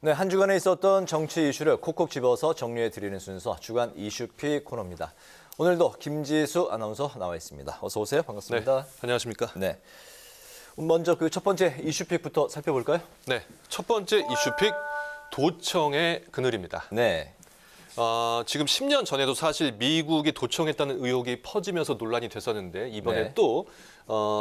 네, 한 주간에 있었던 정치 이슈를 콕콕 집어서 정리해드리는 순서 주간 이슈픽 코너입니다. 오늘도 김지수 아나운서 나와 있습니다. 어서 오세요. 반갑습니다. 네, 안녕하십니까. 네. 먼저 그 첫 번째 이슈픽부터 살펴볼까요? 네, 첫 번째 이슈픽 도청의 그늘입니다. 네. 지금 10년 전에도 사실 미국이 도청했다는 의혹이 퍼지면서 논란이 됐었는데 이번에 네. 또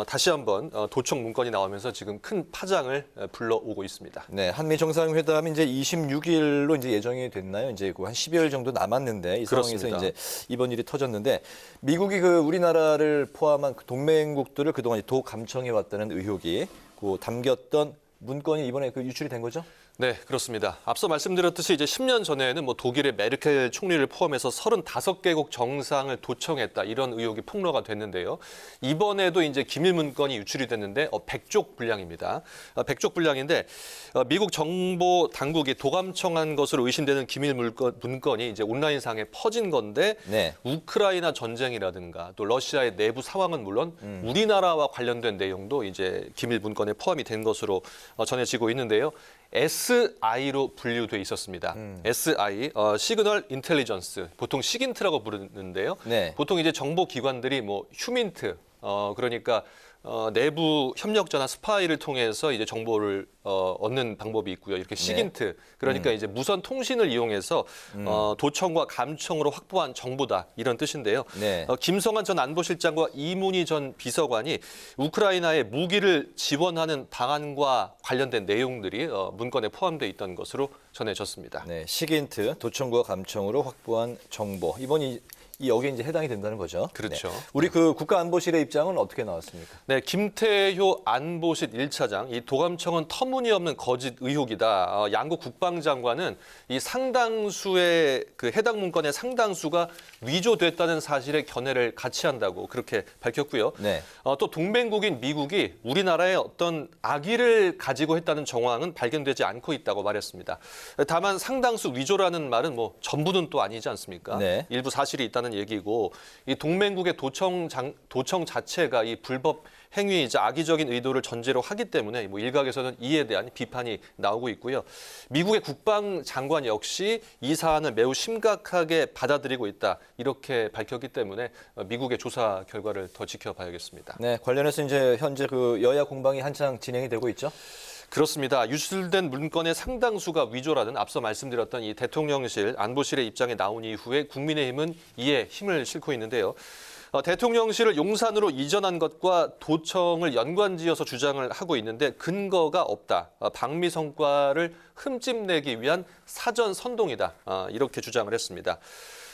다시 한번 도청 문건이 나오면서 지금 큰 파장을 불러오고 있습니다. 네, 한미 정상회담이 이제 26일로 이제 예정이 됐나요? 이제 한 10여일 정도 남았는데 이 상황에서 그렇습니다. 이제 이번 일이 터졌는데 미국이 그 우리나라를 포함한 그 동맹국들을 그동안 도감청해 왔다는 의혹이 그 담겼던 문건이 이번에 그 유출이 된 거죠? 네, 그렇습니다. 앞서 말씀드렸듯이 이제 10년 전에는 뭐 독일의 메르켈 총리를 포함해서 35개국 정상을 도청했다 이런 의혹이 폭로가 됐는데요. 이번에도 이제 기밀 문건이 유출이 됐는데 100쪽 분량입니다. 100쪽 분량인데 미국 정보 당국이 도감청한 것으로 의심되는 기밀 문건이 이제 온라인상에 퍼진 건데 네. 우크라이나 전쟁이라든가 또 러시아의 내부 상황은 물론 우리나라와 관련된 내용도 이제 기밀 문건에 포함이 된 것으로 전해지고 있는데요. SI로 분류돼 있었습니다. SI, 시그널 인텔리전스, 보통 시긴트라고 부르는데요. 네. 보통 이제 정보 기관들이 뭐 휴민트, 그러니까 내부 협력자나 스파이를 통해서 이제 정보를 얻는 방법이 있고요. 이렇게 시긴트, 그러니까 이제 무선 통신을 이용해서 도청과 감청으로 확보한 정보다 이런 뜻인데요. 네. 김성한 전 안보실장과 이문희 전 비서관이 우크라이나에 무기를 지원하는 방안과 관련된 내용들이 문건에 포함되어 있던 것으로 전해졌습니다. 네, 시긴트, 도청과 감청으로 확보한 정보. 이번이 여기에 이제 해당이 된다는 거죠. 그렇죠. 네. 우리 그 국가안보실의 입장은 어떻게 나왔습니까? 네, 김태효 안보실 1차장, 이 도감청은 터무니없는 거짓 의혹이다. 양국 국방장관은 이 상당수의 그 해당 문건의 상당수가 위조됐다는 사실에 견해를 같이 한다고 그렇게 밝혔고요. 네. 또 동맹국인 미국이 우리나라에 어떤 악의를 가지고 했다는 정황은 발견되지 않고 있다고 말했습니다. 다만 상당수 위조라는 말은 뭐 전부는 또 아니지 않습니까? 네. 일부 사실이 있다는 얘기고 이 동맹국의 도청 자체가 이 불법 행위이자 악의적인 의도를 전제로 하기 때문에 뭐 일각에서는 이에 대한 비판이 나오고 있고요. 미국의 국방장관 역시 이 사안을 매우 심각하게 받아들이고 있다 이렇게 밝혔기 때문에 미국의 조사 결과를 더 지켜봐야겠습니다. 네, 관련해서 이제 현재 그 여야 공방이 한창 진행이 되고 있죠. 그렇습니다. 유출된 문건의 상당수가 위조라는 앞서 말씀드렸던 이 대통령실 안보실의 입장에 나온 이후에 국민의힘은 이에 힘을 싣고 있는데요. 대통령실을 용산으로 이전한 것과 도청을 연관지어서 주장을 하고 있는데 근거가 없다. 방미 성과를 흠집내기 위한 사전 선동이다. 이렇게 주장을 했습니다.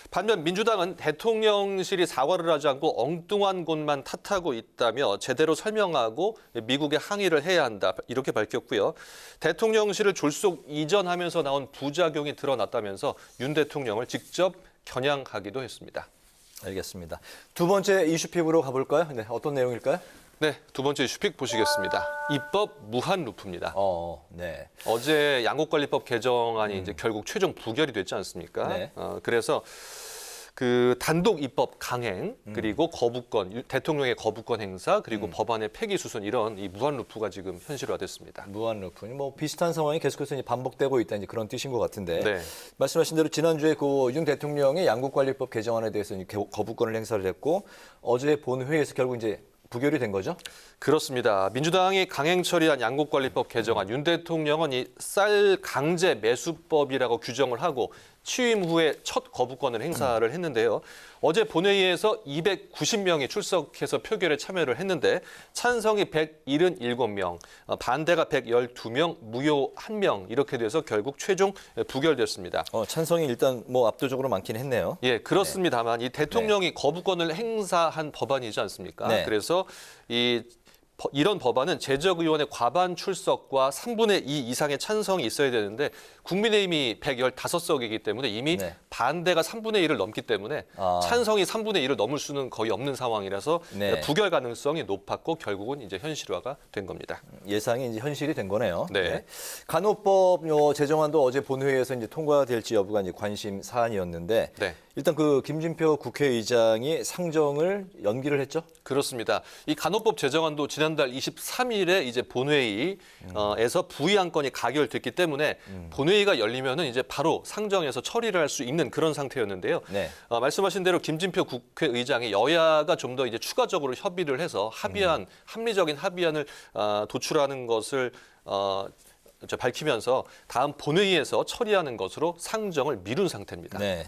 반면 민주당은 대통령실이 사과를 하지 않고 엉뚱한 곳만 탓하고 있다며 제대로 설명하고 미국에 항의를 해야 한다 이렇게 밝혔고요. 대통령실을 졸속 이전하면서 나온 부작용이 드러났다면서 윤 대통령을 직접 겨냥하기도 했습니다. 알겠습니다. 두 번째 이슈픽으로 가볼까요? 네, 어떤 내용일까요? 네, 두 번째 이슈픽 보시겠습니다. 입법 무한 루프입니다. 네. 어제 양국관리법 개정안이 이제 결국 최종 부결이 됐지 않습니까? 네. 그래서 그 단독 입법 강행 그리고 거부권 대통령의 거부권 행사 그리고 법안의 폐기 수순 이런 이 무한 루프가 지금 현실화됐습니다. 무한 루프. 뭐 비슷한 상황이 계속해서 이제 반복되고 있다 이제 그런 뜻인 것 같은데. 네. 말씀하신 대로 지난주에 그 윤 대통령의 양국관리법 개정안에 대해서 이제 거부권을 행사를 했고 어제 본회의에서 결국 이제 부결이 된 거죠? 그렇습니다. 민주당이 강행 처리한 양국관리법 개정안 윤 대통령은 이 쌀 강제 매수법이라고 규정을 하고 취임 후에 첫 거부권을 행사를 했는데요. 어제 본회의에서 290명이 출석해서 표결에 참여를 했는데 찬성이 177명, 반대가 112명, 무효 1명 이렇게 돼서 결국 최종 부결됐습니다. 찬성이 일단 뭐 압도적으로 많긴 했네요. 예, 그렇습니다만 이 대통령이 거부권을 행사한 법안이지 않습니까? 네. 그래서 이런 법안은 재적의원의 과반 출석과 3분의 2 이상의 찬성이 있어야 되는데 국민의힘이 115석이기 때문에 이미 네. 반대가 3분의 1을 넘기 때문에 찬성이 3분의 1을 넘을 수는 거의 없는 상황이라서 네. 부결 가능성이 높았고 결국은 이제 현실화가 된 겁니다. 예상이 이제 현실이 된 거네요. 네. 간호법 제정안도 어제 본회의에서 이제 통과될지 여부가 이제 관심 사안이었는데 네. 일단 그 김진표 국회의장이 상정을 연기를 했죠? 그렇습니다. 이 간호법 제정안도 지난달 23일에 이제 본회의에서 부의 안건이 가결됐기 때문에 본회의가 열리면은 이제 바로 상정해서 처리를 할 수 있는 그런 상태였는데요. 네. 말씀하신 대로 김진표 국회의장이 여야가 좀 더 이제 추가적으로 협의를 해서 합리적인 합의안을 도출하는 것을 밝히면서 다음 본회의에서 처리하는 것으로 상정을 미룬 상태입니다. 네.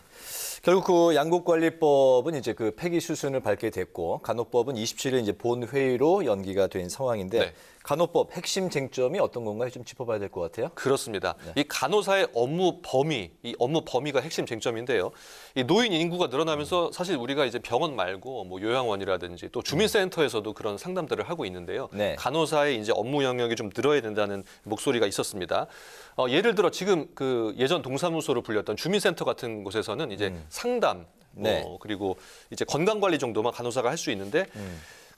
결국 그 양국관리법은 이제 그 폐기 수순을 밟게 됐고 간호법은 27일 이제 본회의로 연기가 된 상황인데 네. 간호법 핵심 쟁점이 어떤 건가요? 좀 짚어봐야 될 것 같아요. 그렇습니다. 이 간호사의 업무 범위, 이 업무 범위가 핵심 쟁점인데요. 이 노인 인구가 늘어나면서 사실 우리가 이제 병원 말고 뭐 요양원이라든지 또 주민센터에서도 그런 상담들을 하고 있는데요. 네. 간호사의 이제 업무 영역이 좀 늘어야 된다는 목소리가 있었습니다. 예를 들어 지금 그 예전 동사무소로 불렸던 주민센터 같은 곳에서는 이제 상담, 네. 그리고 이제 건강관리 정도만 간호사가 할 수 있는데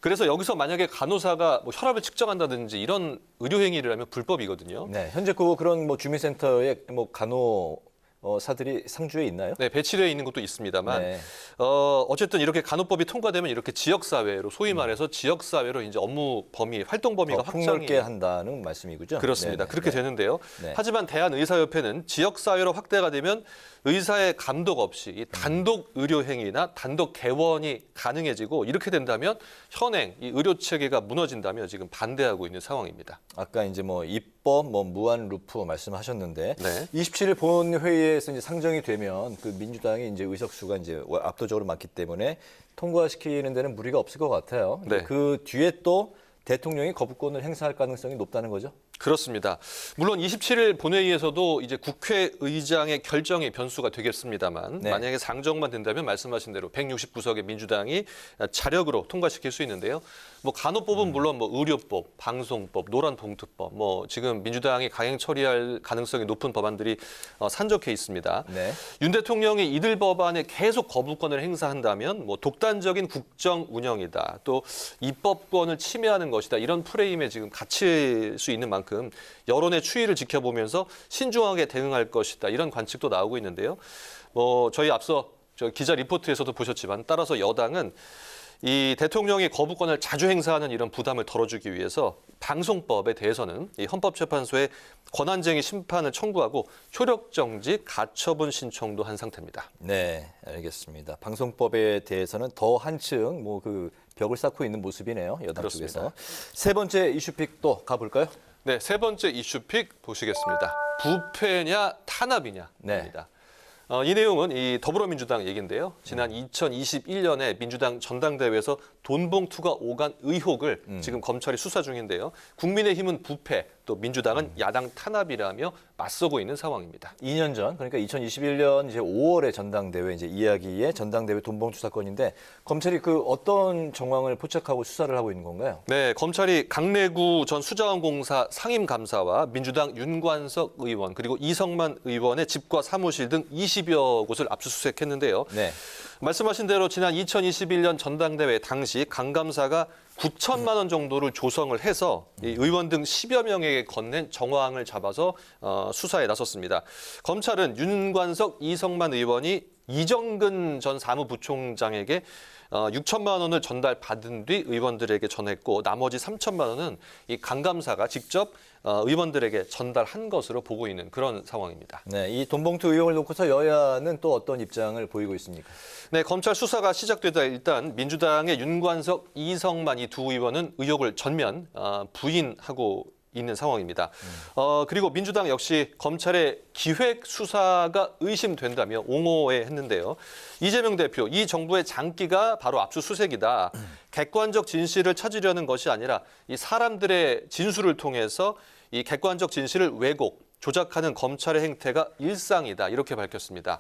그래서 여기서 만약에 간호사가 뭐 혈압을 측정한다든지 이런 의료 행위를 하면 불법이거든요. 네. 현재 그런 뭐 주민센터에 뭐 간호사들이 상주에 있나요? 네, 배치되어 있는 것도 있습니다만 네. 어쨌든 이렇게 간호법이 통과되면 이렇게 지역사회로 소위 말해서 지역사회로 이제 업무 범위, 활동 범위가 확장이 폭넓게 한다는 말씀이군요. 그렇습니다. 네네. 그렇게 네. 되는데요. 네. 하지만 대한의사협회는 지역사회로 확대가 되면 의사의 감독 없이 이 단독 의료 행위나 단독 개원이 가능해지고 이렇게 된다면 현행 이 의료 체계가 무너진다며 지금 반대하고 있는 상황입니다. 아까 이제 뭐 입법, 뭐 무한 루프 말씀하셨는데 네. 27일 본회의에서 이제 상정이 되면 그 민주당이 이제 의석수가 이제 압도적으로 많기 때문에 통과시키는 데는 무리가 없을 것 같아요. 네. 그 뒤에 또 대통령이 거부권을 행사할 가능성이 높다는 거죠? 그렇습니다. 물론 27일 본회의에서도 이제 국회의장의 결정이 변수가 되겠습니다만 네. 만약에 상정만 된다면 말씀하신 대로 169석의 민주당이 자력으로 통과시킬 수 있는데요. 뭐 간호법은 물론 뭐 의료법, 방송법, 노란봉투법, 뭐 지금 민주당이 강행 처리할 가능성이 높은 법안들이 산적해 있습니다. 네. 윤 대통령이 이들 법안에 계속 거부권을 행사한다면 뭐 독단적인 국정 운영이다, 또 입법권을 침해하는 것이다 이런 프레임에 지금 갇힐 수 있는 만큼 여론의 추이를 지켜보면서 신중하게 대응할 것이다 이런 관측도 나오고 있는데요. 저희 앞서 기자 리포트에서도 보셨지만 따라서 여당은 이 대통령이 거부권을 자주 행사하는 이런 부담을 덜어주기 위해서 방송법에 대해서는 이 헌법재판소에 권한쟁의 심판을 청구하고 효력정지 가처분 신청도 한 상태입니다. 네, 알겠습니다. 방송법에 대해서는 더 한층 뭐 그 벽을 쌓고 있는 모습이네요. 여당 그렇습니다. 쪽에서. 세 번째 이슈픽 또 가볼까요? 네, 세 번째 이슈픽 보시겠습니다. 부패냐 탄압이냐입니다. 네. 이 내용은 이 더불어민주당 얘기인데요. 지난 2021년에 민주당 전당대회에서 돈봉투가 오간 의혹을 지금 검찰이 수사 중인데요. 국민의힘은 부패, 또 민주당은 야당 탄압이라며 맞서고 있는 상황입니다. 2년 전, 그러니까 2021년 이제 5월에 전당대회 이제 이야기의 전당대회 돈봉투 사건인데 검찰이 그 어떤 정황을 포착하고 수사를 하고 있는 건가요? 네, 검찰이 강래구 전 수자원공사 상임감사와 민주당 윤관석 의원 그리고 이성만 의원의 집과 사무실 등 20여 곳을 압수수색했는데요. 네. 말씀하신 대로 지난 2021년 전당대회 당시 강 감사가 9천만 원 정도를 조성을 해서 이 의원 등 10여 명에게 건넨 정황을 잡아서 수사에 나섰습니다. 검찰은 윤관석, 이성만 의원이 이정근 전 사무부총장에게 6천만 원을 전달받은 뒤 의원들에게 전했고 나머지 3천만 원은 이 강 감사가 직접 의원들에게 전달한 것으로 보고 있는 그런 상황입니다. 네, 이 돈봉투 의혹을 놓고서 여야는 또 어떤 입장을 보이고 있습니까? 네, 검찰 수사가 시작되자 일단 민주당의 윤관석, 이성만 이 두 의원은 의혹을 전면 부인하고 있는 상황입니다. 그리고 민주당 역시 검찰의 기획 수사가 의심된다며 옹호했는데요. 이재명 대표, 이 정부의 장기가 바로 압수수색이다. 객관적 진실을 찾으려는 것이 아니라 이 사람들의 진술을 통해서 이 객관적 진실을 왜곡, 조작하는 검찰의 행태가 일상이다. 이렇게 밝혔습니다.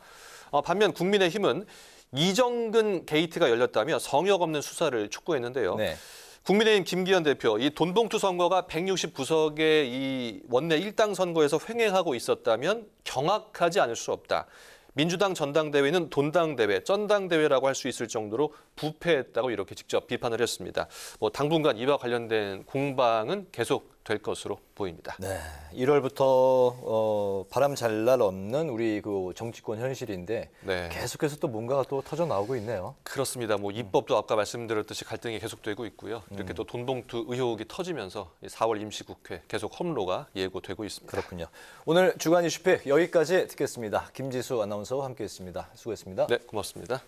반면 국민의힘은 이정근 게이트가 열렸다며 성역 없는 수사를 촉구했는데요. 네. 국민의힘 김기현 대표, 이 돈봉투 선거가 169석의 이 원내 일당 선거에서 횡행하고 있었다면 경악하지 않을 수 없다. 민주당 전당대회는 돈당대회, 쩐당대회라고 할 수 있을 정도로 부패했다고 이렇게 직접 비판을 했습니다. 당분간 이와 관련된 공방은 계속 될 것으로 보입니다. 네, 1월부터 바람 잘 날 없는 우리 그 정치권 현실인데 네. 계속해서 또 뭔가가 또 터져 나오고 있네요. 그렇습니다. 뭐 입법도 아까 말씀드렸듯이 갈등이 계속되고 있고요. 이렇게 또 돈봉투 의혹이 터지면서 4월 임시국회 계속 험로가 예고되고 있습니다. 그렇군요. 오늘 주간 이슈픽 여기까지 듣겠습니다. 김지수 아나운서와 함께했습니다. 수고했습니다. 네, 고맙습니다.